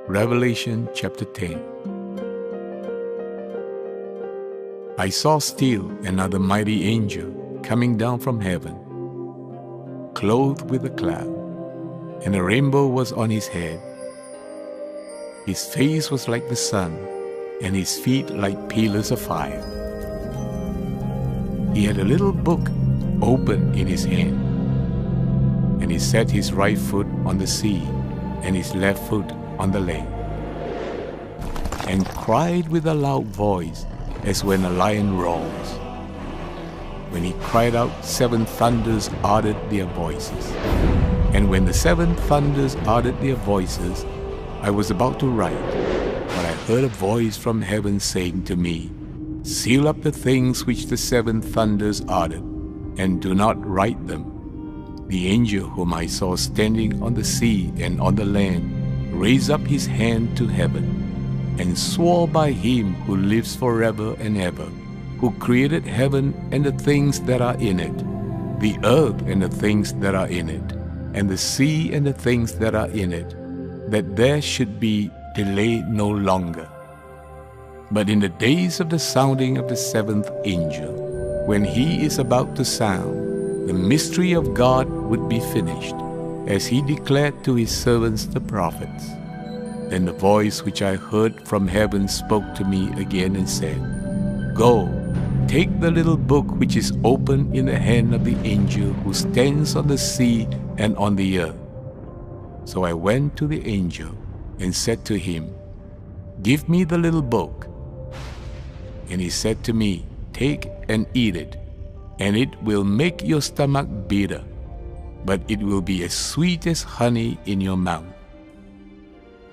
Revelation chapter 10. I saw still another mighty angel coming down from heaven, clothed with a cloud, and a rainbow was on his head. His face was like the sun, and his feet like pillars of fire. He had a little book open in his hand, and he set his right foot on the sea, and his left foot on the land, and cried with a loud voice as when a lion roars. When he cried out, 7 thunders uttered their voices. And when the 7 thunders uttered their voices, I was about to write, but I heard a voice from heaven saying to me, Seal up the things which the 7 thunders uttered, and do not write them. The angel whom I saw standing on the sea and on the land raised up his hand to heaven, and swore by him who lives forever and ever, who created heaven and the things that are in it, the earth and the things that are in it, and the sea and the things that are in it, that there should be delay no longer. But in the days of the sounding of the 7th angel, when he is about to sound, the mystery of God would be finished, as he declared to his servants the prophets. Then the voice which I heard from heaven spoke to me again and said, Go, take the little book which is open in the hand of the angel who stands on the sea and on the earth. So I went to the angel and said to him, Give me the little book. And he said to me, Take and eat it, and it will make your stomach bitter, but it will be as sweet as honey in your mouth.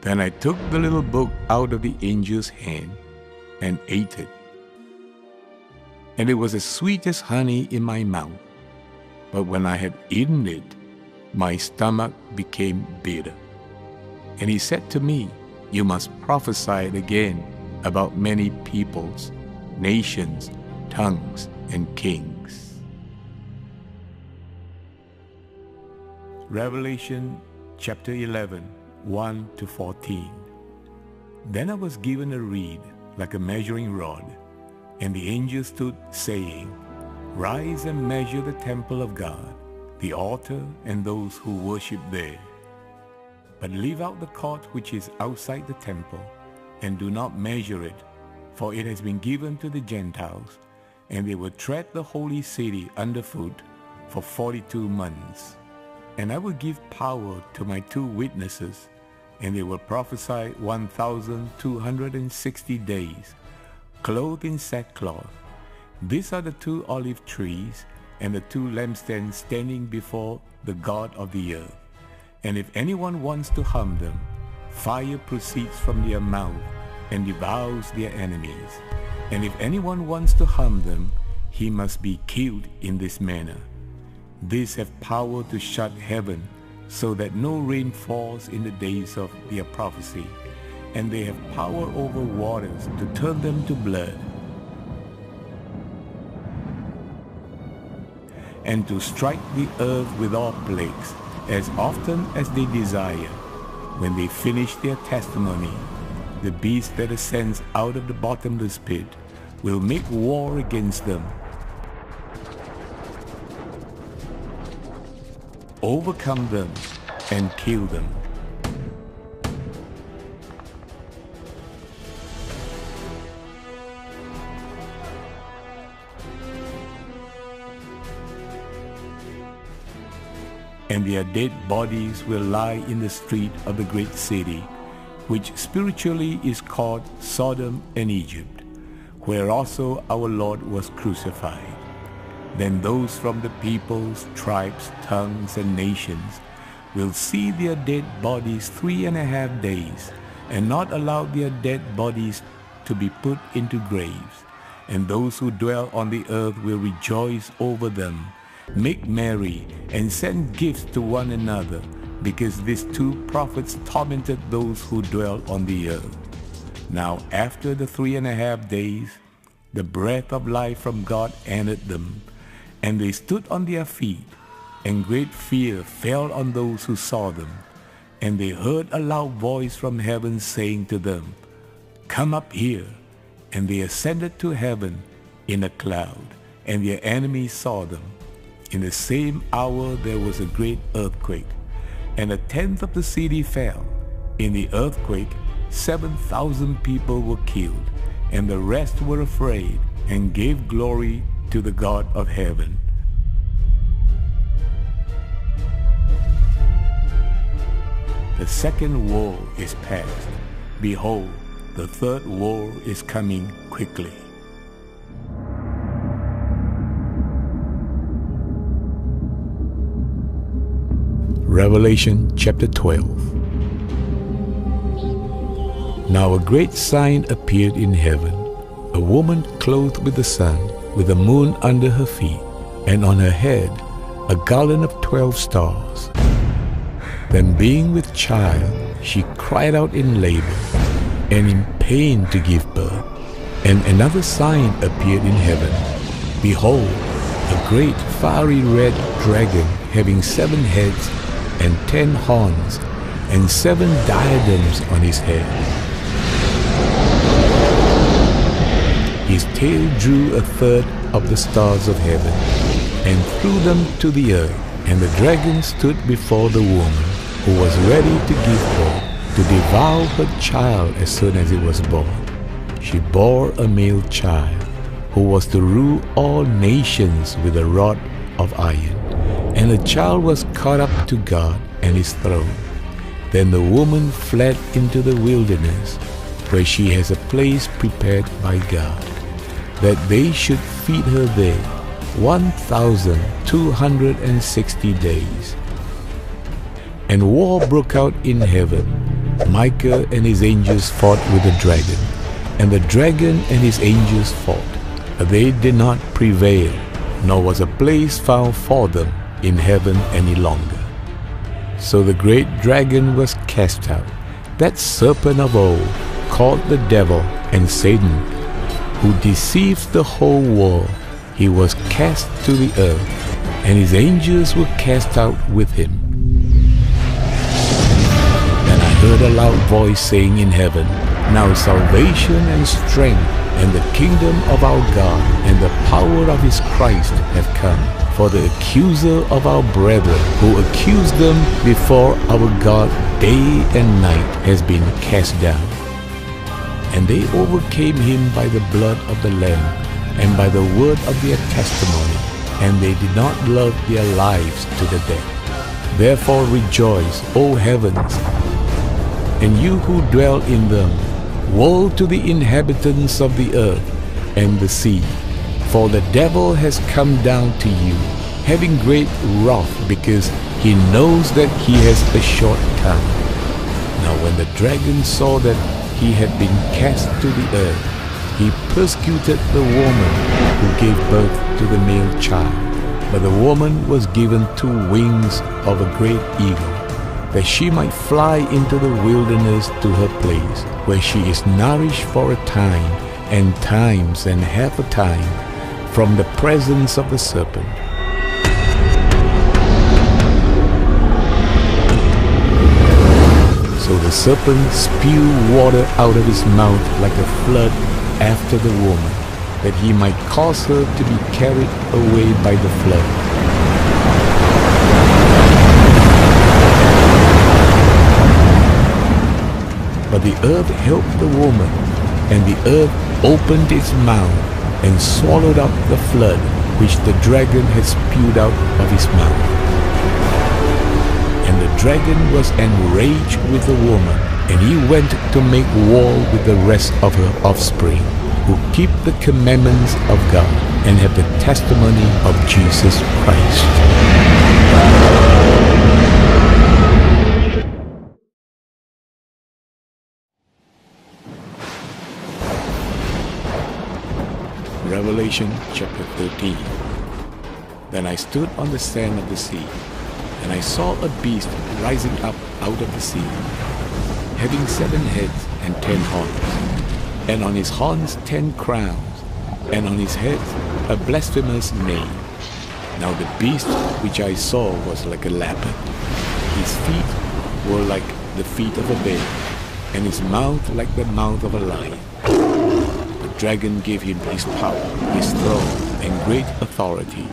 Then I took the little book out of the angel's hand and ate it. And it was as sweet as honey in my mouth. But when I had eaten it, my stomach became bitter. And he said to me, You must prophesy again about many peoples, nations, tongues, and kings. Revelation chapter 11, 1 to 14. Then I was given a reed like a measuring rod, and the angel stood saying, Rise and measure the temple of God, the altar and those who worship there. But leave out the court which is outside the temple, and do not measure it, for it has been given to the Gentiles, and they will tread the holy city underfoot for 42 months. And I will give power to my 2 witnesses, and they will prophesy 1,260 days, clothed in sackcloth. These are the 2 olive trees and the 2 lampstands standing before the God of the earth. And if anyone wants to harm them, fire proceeds from their mouth and devours their enemies. And if anyone wants to harm them, he must be killed in this manner. These have power to shut heaven, so that no rain falls in the days of their prophecy, and they have power over waters to turn them to blood, and to strike the earth with all plagues, as often as they desire. When they finish their testimony, the beast that ascends out of the bottomless pit will make war against them, overcome them, and kill them. And their dead bodies will lie in the street of the great city, which spiritually is called Sodom and Egypt, where also our Lord was crucified. Then those from the peoples, tribes, tongues, and nations will see their dead bodies 3.5 days, and not allow their dead bodies to be put into graves. And those who dwell on the earth will rejoice over them, make merry, and send gifts to one another, because these 2 prophets tormented those who dwell on the earth. Now after the 3.5 days, the breath of life from God entered them, and they stood on their feet, and great fear fell on those who saw them. And they heard a loud voice from heaven saying to them, "Come up here." And they ascended to heaven in a cloud, and their enemies saw them. In the same hour there was a great earthquake, and a tenth of the city fell. In the earthquake 7,000 people were killed, and the rest were afraid and gave glory to the God of heaven. The second war is past. Behold, the third war is coming quickly. Revelation chapter 12. Now a great sign appeared in heaven, a woman clothed with the sun, with the moon under her feet, and on her head a garland of 12 stars. Then being with child, she cried out in labor, and in pain to give birth. And another sign appeared in heaven. Behold, a great fiery red dragon, having 7 heads and 10 horns, and 7 diadems on his head. His tail drew a third of the stars of heaven, and threw them to the earth. And the dragon stood before the woman, who was ready to give birth, to devour her child as soon as it was born. She bore a male child, who was to rule all nations with a rod of iron. And the child was caught up to God and his throne. Then the woman fled into the wilderness, where she has a place prepared by God, that they should feed her there 1,260 days. And war broke out in heaven. Michael and his angels fought with the dragon, and the dragon and his angels fought. But they did not prevail, nor was a place found for them in heaven any longer. So the great dragon was cast out, that serpent of old, called the devil and Satan, who deceives the whole world. He was cast to the earth, and his angels were cast out with him. Then I heard a loud voice saying in heaven, Now salvation and strength and the kingdom of our God and the power of his Christ have come. For the accuser of our brethren, who accused them before our God day and night, has been cast down. And they overcame him by the blood of the Lamb and by the word of their testimony, and they did not love their lives to the death. Therefore rejoice, O heavens, and you who dwell in them. Woe to the inhabitants of the earth and the sea, for the devil has come down to you, having great wrath, because he knows that he has a short time. Now when the dragon saw that he had been cast to the earth, he persecuted the woman who gave birth to the male child. But the woman was given 2 wings of a great eagle, that she might fly into the wilderness to her place, where she is nourished for a time, and times and half a time, from the presence of the serpent. So the serpent spewed water out of his mouth like a flood after the woman, that he might cause her to be carried away by the flood. But the earth helped the woman, and the earth opened its mouth and swallowed up the flood which the dragon had spewed out of his mouth. And the dragon was enraged with the woman, and he went to make war with the rest of her offspring, who keep the commandments of God and have the testimony of Jesus Christ. Revelation chapter 13. Then I stood on the sand of the sea, and I saw a beast rising up out of the sea, having 7 heads and 10 horns, and on his horns 10 crowns, and on his heads a blasphemous name. Now the beast which I saw was like a leopard. His feet were like the feet of a bear, and his mouth like the mouth of a lion. The dragon gave him his power, his throne, and great authority.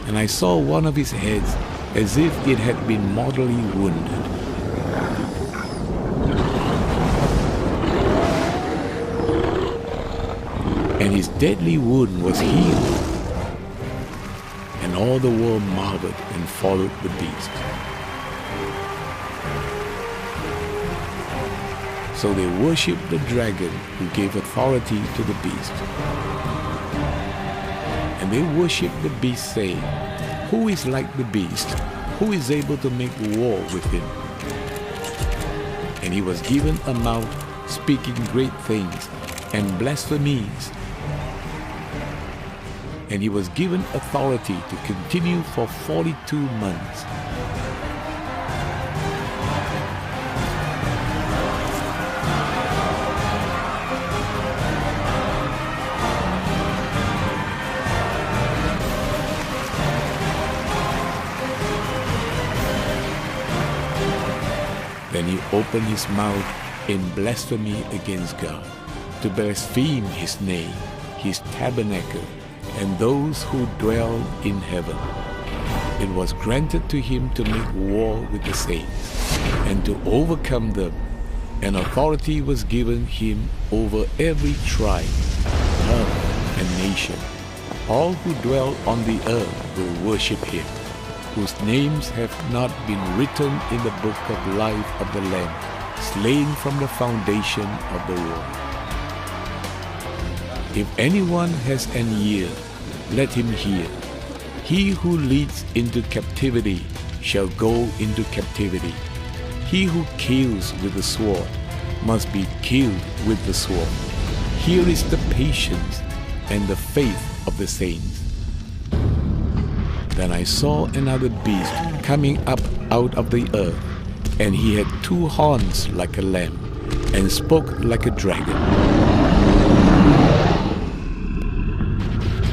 And I saw one of his heads as if it had been mortally wounded. And his deadly wound was healed. And all the world marveled and followed the beast. So they worshipped the dragon who gave authority to the beast. And they worshipped the beast, saying, "Who is like the beast? Who is able to make war with him?" And he was given a mouth speaking great things and blasphemies. And he was given authority to continue for 42 months. Then he opened his mouth in blasphemy against God, to blaspheme his name, his tabernacle, and those who dwell in heaven. It was granted to him to make war with the saints, and to overcome them, and authority was given him over every tribe, tongue, and nation. All who dwell on the earth will worship him, whose names have not been written in the book of life of the Lamb, slain from the foundation of the world. If anyone has an ear, let him hear. He who leads into captivity shall go into captivity. He who kills with the sword must be killed with the sword. Here is the patience and the faith of the saints. Then I saw another beast coming up out of the earth, and he had 2 horns like a lamb, and spoke like a dragon.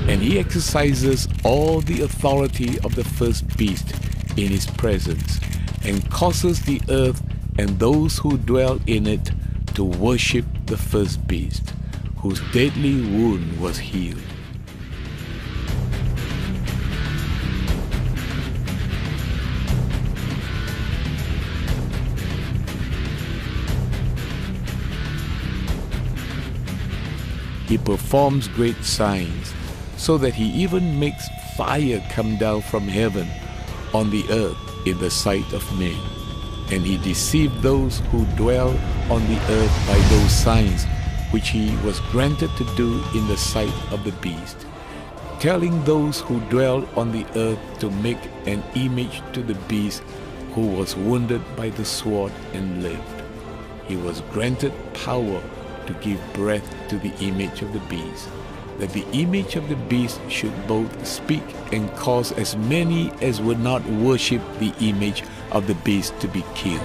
And he exercises all the authority of the first beast in his presence, and causes the earth and those who dwell in it to worship the first beast, whose deadly wound was healed. He performs great signs, so that he even makes fire come down from heaven on the earth in the sight of men. And he deceived those who dwell on the earth by those signs which he was granted to do in the sight of the beast, telling those who dwell on the earth to make an image to the beast who was wounded by the sword and lived. He was granted power to give breath to the image of the beast, that the image of the beast should both speak and cause as many as would not worship the image of the beast to be killed.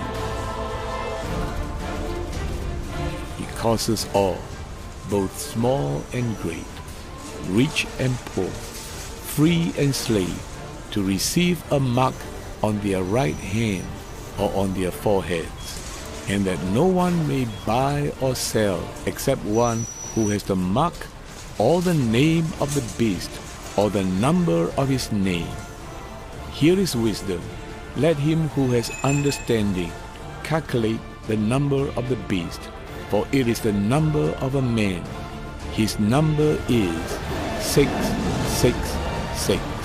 He causes all, both small and great, rich and poor, free and slave, to receive a mark on their right hand or on their foreheads, and that no one may buy or sell except one who has the mark or the name of the beast, or the number of his name. Here is wisdom. Let him who has understanding calculate the number of the beast, for it is the number of a man. His number is 666.